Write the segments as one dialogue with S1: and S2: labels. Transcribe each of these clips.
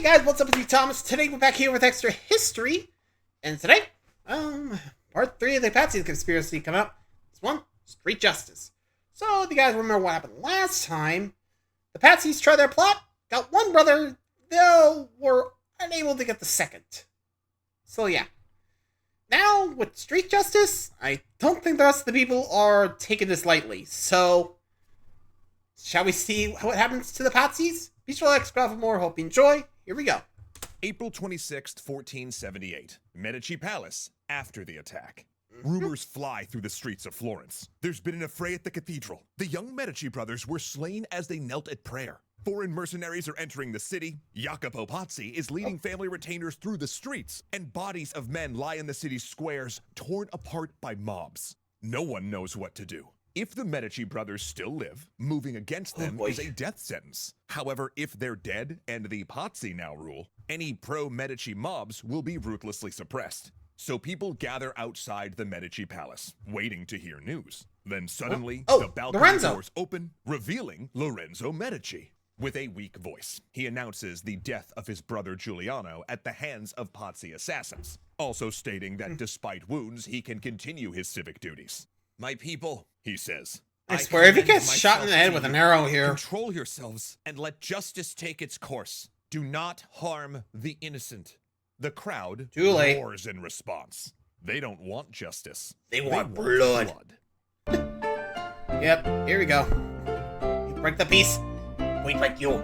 S1: Hey guys, what's up with you, Thomas? Today we're back here with extra history, and today, part 3 of the Pazzi Conspiracy come out. This one, Street Justice. So, if you guys remember what happened last time, the Pazzis tried their plot, got one brother, though were unable to get the second. So yeah. Now, with Street Justice, I don't think the rest of the people are taking this lightly, so shall we see what happens to the Pazzis? Be sure to like, subscribe for more, hope you enjoy. Here we go.
S2: April 26th, 1478. Medici Palace, after the attack. Rumors fly through the streets of Florence. There's been an affray at the cathedral. The young Medici brothers were slain as they knelt at prayer. Foreign mercenaries are entering the city. Jacopo Pazzi is leading family retainers through the streets, and bodies of men lie in the city's squares, torn apart by mobs. No one knows what to do. If the Medici brothers still live, moving against them is a death sentence. However, if they're dead and the Pazzi now rule, any pro-Medici mobs will be ruthlessly suppressed. So people gather outside the Medici Palace, waiting to hear news. Then suddenly, the balcony doors open, revealing Lorenzo Medici. With a weak voice, he announces the death of his brother Giuliano at the hands of Pazzi assassins, also stating that despite wounds, he can continue his civic duties. "My people," he says,
S1: I swear, if he gets shot in the head with an arrow here.
S2: "Control yourselves and let justice take its course. Do not harm the innocent." The crowd roars in response. They don't want justice.
S1: They want blood. Yep, here we go. You break the peace, we break you.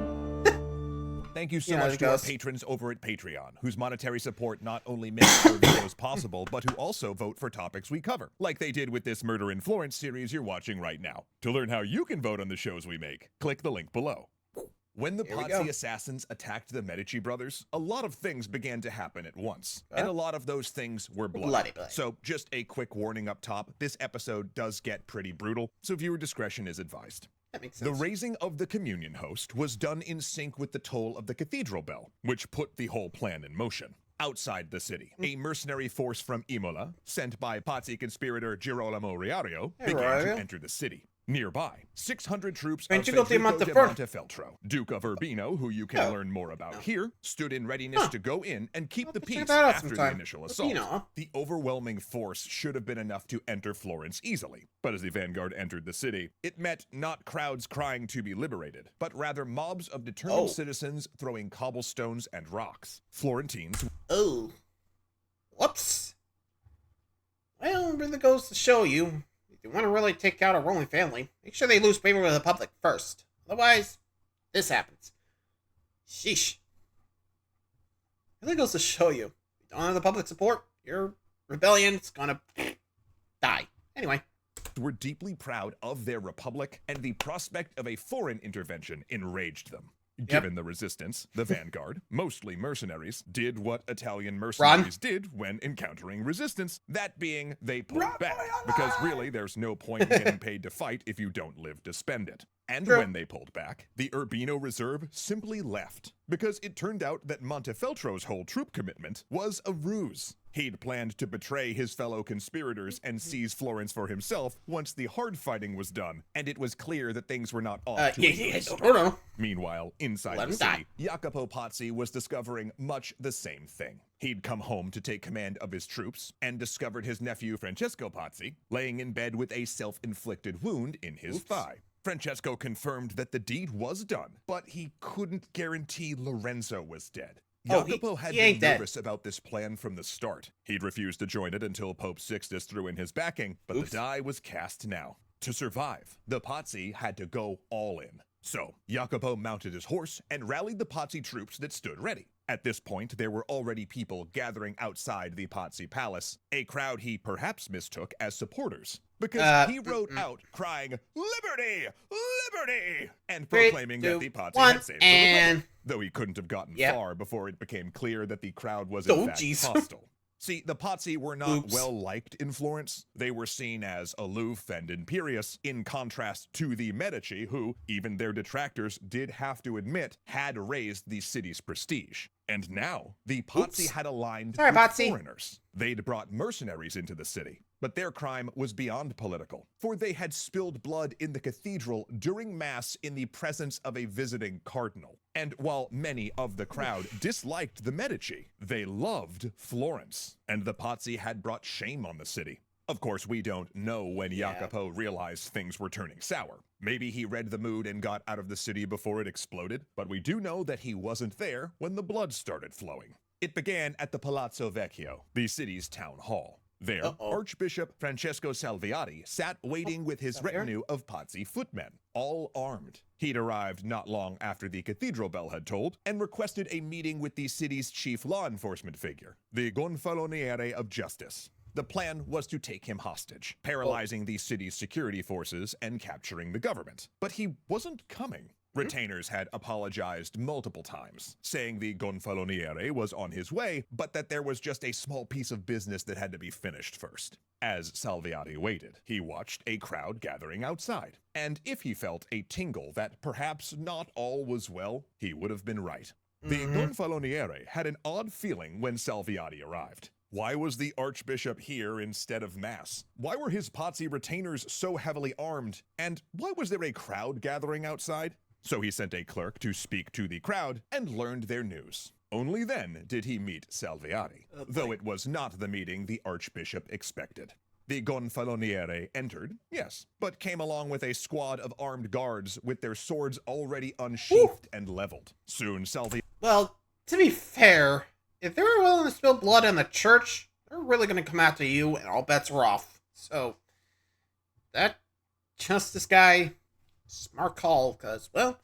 S2: Thank you so much to our patrons over at Patreon, whose monetary support not only makes our videos possible, but who also vote for topics we cover, like they did with this Murder in Florence series you're watching right now. To learn how you can vote on the shows we make, click the link below. When the Pazzi assassins attacked the Medici brothers, a lot of things began to happen at once, and a lot of those things were bloody. So just a quick warning up top, this episode does get pretty brutal, so viewer discretion is advised.
S1: That makes sense.
S2: The raising of the communion host was done in sync with the toll of the cathedral bell, which put the whole plan in motion. Outside the city, a mercenary force from Imola, sent by Pazzi conspirator Girolamo Riario, began to enter the city. Nearby, 600 troops of Federico de Montefeltro, Duke of Urbino, who you can learn more about here, stood in readiness to go in and keep the peace after the initial assault. The overwhelming force should have been enough to enter Florence easily, but as the vanguard entered the city, it met not crowds crying to be liberated, but rather mobs of determined citizens throwing cobblestones and rocks. Florentines...
S1: Whoops. Well, it really goes to show you, if you want to really take out a ruling family, make sure they lose favor with the public first. Otherwise, this happens. Sheesh. It really goes to show you, if you don't have the public support, your rebellion's gonna die. Anyway.
S2: Were deeply proud of their republic, and the prospect of a foreign intervention enraged them. Given the resistance, the vanguard, mostly mercenaries, did what Italian mercenaries did when encountering resistance. That being, they pulled back, because really there's no point in getting paid to fight if you don't live to spend it. And when they pulled back, the Urbino Reserve simply left, because it turned out that Montefeltro's whole troop commitment was a ruse. He'd planned to betray his fellow conspirators and seize Florence for himself once the hard fighting was done, and it was clear that things were not off to a good start. Meanwhile, inside the city, Jacopo Pazzi was discovering much the same thing. He'd come home to take command of his troops and discovered his nephew Francesco Pazzi laying in bed with a self-inflicted wound in his thigh. Francesco confirmed that the deed was done, but he couldn't guarantee Lorenzo was dead. Jacopo had been nervous about this plan from the start. He'd refused to join it until Pope Sixtus threw in his backing, but the die was cast now. To survive, the Pazzi had to go all in. So, Jacopo mounted his horse and rallied the Pazzi troops that stood ready. At this point, there were already people gathering outside the Pazzi palace, a crowd he perhaps mistook as supporters, because he rode out crying, "Liberty! Liberty!" and proclaiming that the Pazzi had saved the Republic, though he couldn't have gotten far before it became clear that the crowd was in fact hostile. See, the Pazzi were not well-liked in Florence. They were seen as aloof and imperious, in contrast to the Medici, who, even their detractors did have to admit, had raised the city's prestige. And now, the Pazzi had aligned with foreigners. They'd brought mercenaries into the city. But their crime was beyond political, for they had spilled blood in the cathedral during Mass in the presence of a visiting cardinal. And while many of the crowd disliked the Medici, they loved Florence, and the Pazzi had brought shame on the city. Of course, we don't know when Jacopo realized things were turning sour. Maybe he read the mood and got out of the city before it exploded, but we do know that he wasn't there when the blood started flowing. It began at the Palazzo Vecchio, the city's town hall. There, Archbishop Francesco Salviati sat waiting with his retinue of Pazzi footmen, all armed. He'd arrived not long after the cathedral bell had tolled and requested a meeting with the city's chief law enforcement figure, the Gonfaloniere of Justice. The plan was to take him hostage, paralyzing the city's security forces and capturing the government. But he wasn't coming. Retainers had apologized multiple times, saying the Gonfaloniere was on his way, but that there was just a small piece of business that had to be finished first. As Salviati waited, he watched a crowd gathering outside, and if he felt a tingle that perhaps not all was well, he would have been right. The Gonfaloniere had an odd feeling when Salviati arrived. Why was the Archbishop here instead of Mass? Why were his Pazzi retainers so heavily armed? And why was there a crowd gathering outside? So he sent a clerk to speak to the crowd and learned their news. Only then did he meet Salviati, though it was not the meeting the Archbishop expected. The Gonfaloniere entered, yes, but came along with a squad of armed guards with their swords already unsheathed and leveled. Soon Salviati...
S1: Well, to be fair, if they were willing to spill blood on the church, they're really going to come after you and all bets are off. So, that justice guy... smart call, because, well,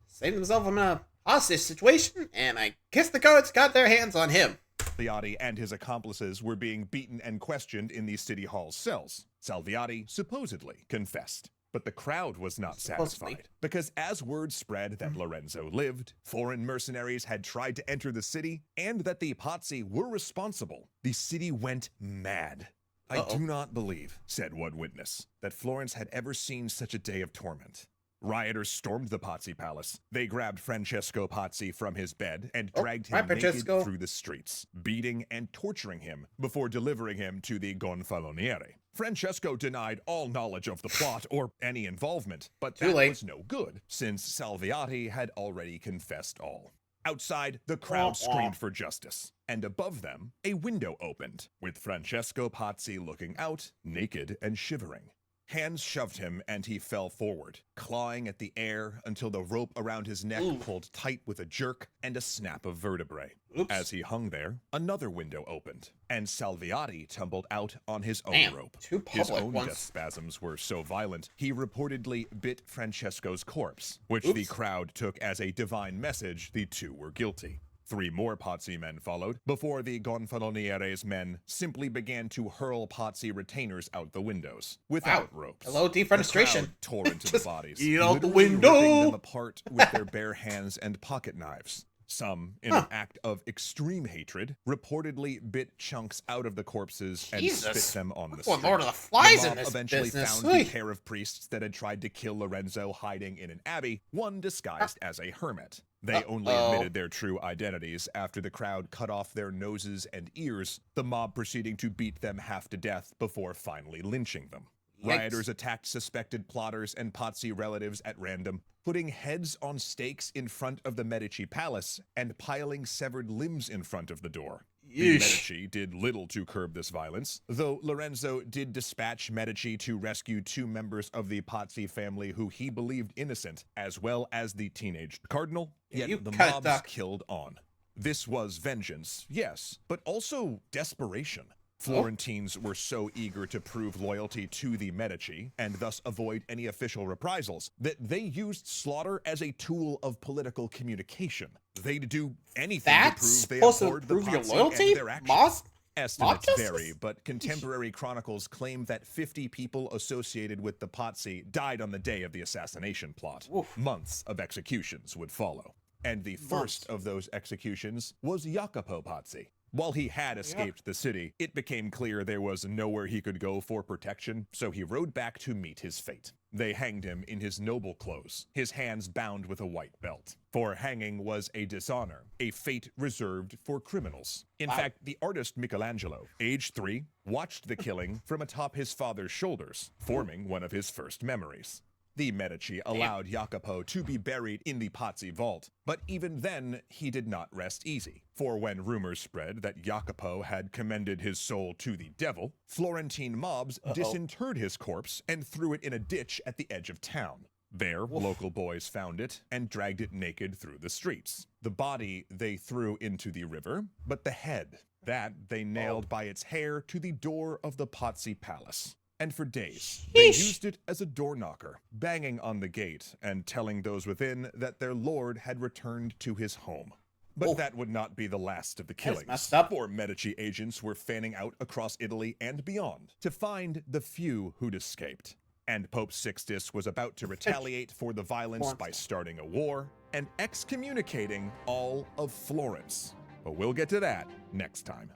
S1: saved himself from a hostage situation, and I guess the guards got their hands on him.
S2: Salviati and his accomplices were being beaten and questioned in the city hall's cells. Salviati supposedly confessed. But the crowd was not satisfied, because as word spread that Lorenzo lived, foreign mercenaries had tried to enter the city, and that the Pazzi were responsible, the city went mad. I do not believe, said one witness, that Florence had ever seen such a day of torment. Rioters stormed the Pazzi palace. They grabbed Francesco Pazzi from his bed and dragged him naked through the streets, beating and torturing him before delivering him to the Gonfaloniere. Francesco denied all knowledge of the plot or any involvement, but that was no good, since Salviati had already confessed all. Outside, the crowd screamed for justice, and above them, a window opened, with Francesco Pazzi looking out, naked and shivering. Hands shoved him, and he fell forward, clawing at the air until the rope around his neck pulled tight with a jerk and a snap of vertebrae. As he hung there, another window opened, and Salviati tumbled out on his own rope. His own death spasms were so violent, he reportedly bit Francesco's corpse, which the crowd took as a divine message the two were guilty. 3 more Pazzi men followed, before the Gonfaloniere's men simply began to hurl Pazzi retainers out the windows, without ropes.
S1: Hello, defenestration.
S2: The crowd tore into the bodies,
S1: get out the window,
S2: ripping them apart with their bare hands and pocket knives. Some, in an act of extreme hatred, reportedly bit chunks out of the corpses and spit them on the street.
S1: Lord of the Flies
S2: the
S1: in this
S2: eventually
S1: business.
S2: found the pair of priests that had tried to kill Lorenzo hiding in an abbey, one disguised as a hermit. They only admitted their true identities after the crowd cut off their noses and ears, the mob proceeding to beat them half to death before finally lynching them. Rioters attacked suspected plotters and Pazzi relatives at random, putting heads on stakes in front of the Medici palace and piling severed limbs in front of the door. The Medici did little to curb this violence, though Lorenzo did dispatch Medici to rescue 2 members of the Pazzi family who he believed innocent, as well as the teenage cardinal, yet the mobs killed on. This was vengeance, yes, but also desperation. Florentines were so eager to prove loyalty to the Medici, and thus avoid any official reprisals, that they used slaughter as a tool of political communication. They'd do anything to prove they abhorred the Pazzi and their actions. Estimates vary, but contemporary chronicles claim that 50 people associated with the Pazzi died on the day of the assassination plot. Months of executions would follow. And the first of those executions was Jacopo Pazzi. While he had escaped the city, it became clear there was nowhere he could go for protection, so he rode back to meet his fate. They hanged him in his noble clothes, his hands bound with a white belt. For hanging was a dishonor, a fate reserved for criminals. In fact, the artist Michelangelo, age 3, watched the killing from atop his father's shoulders, forming one of his first memories. The Medici allowed Jacopo to be buried in the Pazzi vault, but even then he did not rest easy. For when rumors spread that Jacopo had commended his soul to the devil, Florentine mobs disinterred his corpse and threw it in a ditch at the edge of town. There, local boys found it and dragged it naked through the streets. The body they threw into the river, but the head, that they nailed by its hair to the door of the Pazzi Palace. And for days, they used it as a door knocker, banging on the gate and telling those within that their lord had returned to his home. But that would not be the last of the killings, for Medici agents were fanning out across Italy and beyond to find the few who'd escaped. And Pope Sixtus was about to retaliate for the violence by starting a war and excommunicating all of Florence. But we'll get to that next time.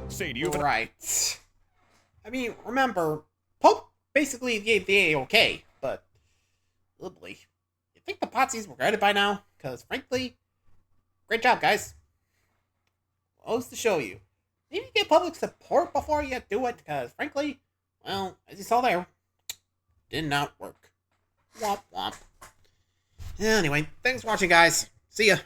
S2: Say, do you have
S1: Right. I mean, remember, Pope basically gave the A-OK, but, literally, you think the Pazzis were guided by now? Because, frankly, great job, guys. What else to show you? Maybe get public support before you do it, because, frankly, well, as you saw there, did not work. Womp womp. Anyway, thanks for watching, guys. See ya.